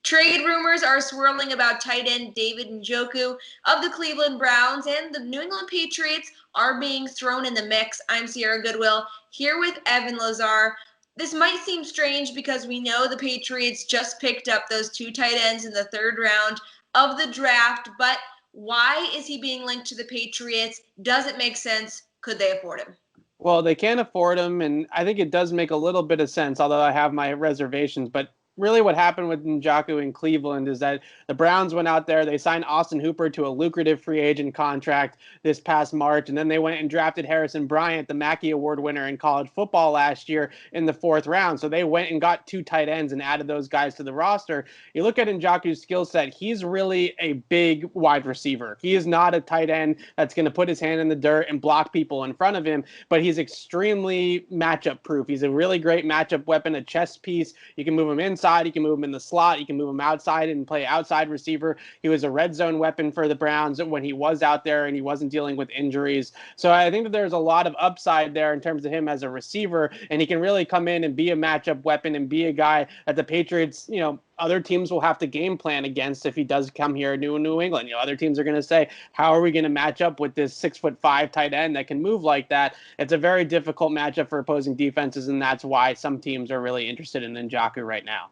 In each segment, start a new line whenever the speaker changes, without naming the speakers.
Trade rumors are swirling about tight end David Njoku of the Cleveland Browns, and the New England Patriots are being thrown in the mix. I'm Sierra Goodwill, here with Evan Lazar. This might seem strange because we know the Patriots just picked up those two tight ends in the third round of the draft, but why is he being linked to the Patriots? Does it make sense? Could they afford him?
Well, they can't afford him, and I think it does make a little bit of sense, although I have my reservations. But really what happened with Njoku in Cleveland is that the Browns went out there, they signed Austin Hooper to a lucrative free agent contract this past March, and then they went and drafted Harrison Bryant, the Mackey Award winner in college football last year, in the fourth round. So they went and got two tight ends and added those guys to the roster. You look at Njoku's skill set, he's really a big wide receiver. He is not a tight end that's going to put his hand in the dirt and block people in front of him, but he's extremely matchup proof. He's a really great matchup weapon, a chess piece. You can move him inside, you can move him in the slot, you can move him outside and play outside receiver. He was a red zone weapon for the Browns when he was out there and he wasn't dealing with injuries. So I think that there's a lot of upside there in terms of him as a receiver, and he can really come in and be a matchup weapon and be a guy that the Patriots, other teams will have to game plan against if he does come here to New England. Other teams are going to say, how are we going to match up with this 6'5" tight end that can move like that? It's a very difficult matchup for opposing defenses, and that's why some teams are really interested in Njoku right now.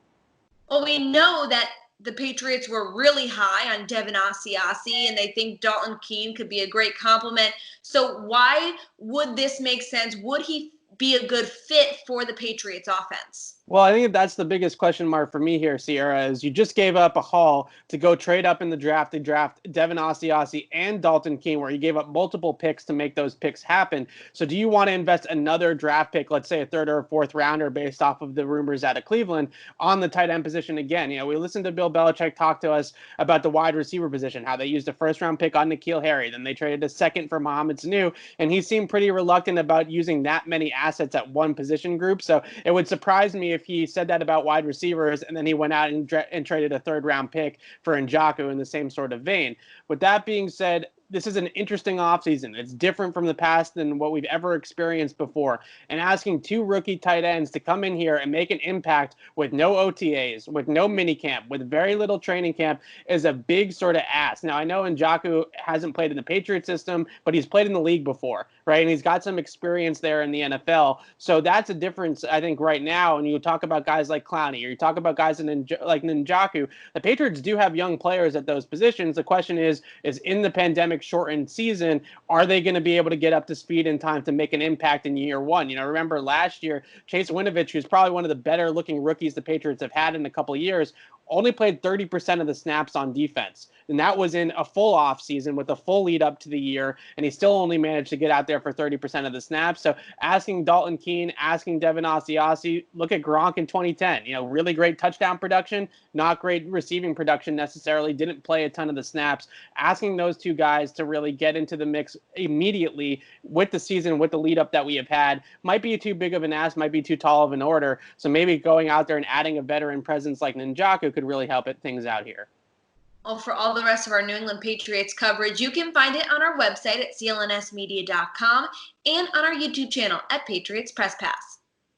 Well, we know that the Patriots were really high on Devin Asiasi, and they think Dalton Keene could be a great complement. So why would this make sense? Would he be a good fit for the Patriots offense?
Well, I think that's the biggest question mark for me here, Sierra, is you just gave up a haul to go trade up in the draft to draft Devin Asiasi and Dalton Keene, where you gave up multiple picks to make those picks happen. So do you want to invest another draft pick, let's say a third or a fourth rounder based off of the rumors out of Cleveland, on the tight end position again? We listened to Bill Belichick talk to us about the wide receiver position, how they used a first round pick on N'Keal Harry, then they traded a second for Mohamed Sanu, and he seemed pretty reluctant about using that many assets at one position group. So it would surprise me if he said that about wide receivers and then he went out and traded a third round pick for Njoku in the same sort of vein. With that being said, this is an interesting offseason. It's different from the past than what we've ever experienced before. And asking two rookie tight ends to come in here and make an impact with no OTAs, with no minicamp, with very little training camp is a big sort of ask. Now, I know Njoku hasn't played in the Patriot system, but he's played in the league before, right? And he's got some experience there in the NFL. So that's a difference, I think, right now. And you talk about guys like Clowney, or you talk about guys like Njoku. The Patriots do have young players at those positions. The question is in the pandemic shortened season, are they going to be able to get up to speed in time to make an impact in year one? Remember last year, Chase Winovich, who's probably one of the better looking rookies the Patriots have had in a couple of years, only played 30% of the snaps on defense. And that was in a full off season with a full lead up to the year. And he still only managed to get out there for 30% of the snaps. So asking Dalton Keene, asking Devin Asiasi, look at Gronk in 2010, really great touchdown production, not great receiving production necessarily, didn't play a ton of the snaps. Asking those two guys to really get into the mix immediately with the season, with the lead up that we have had, might be too big of an ask, might be too tall of an order. So maybe going out there and adding a veteran presence like Njoku could really help things out here.
Well, for all the rest of our New England Patriots coverage, you can find it on our website at clnsmedia.com and on our YouTube channel at Patriots Press Pass.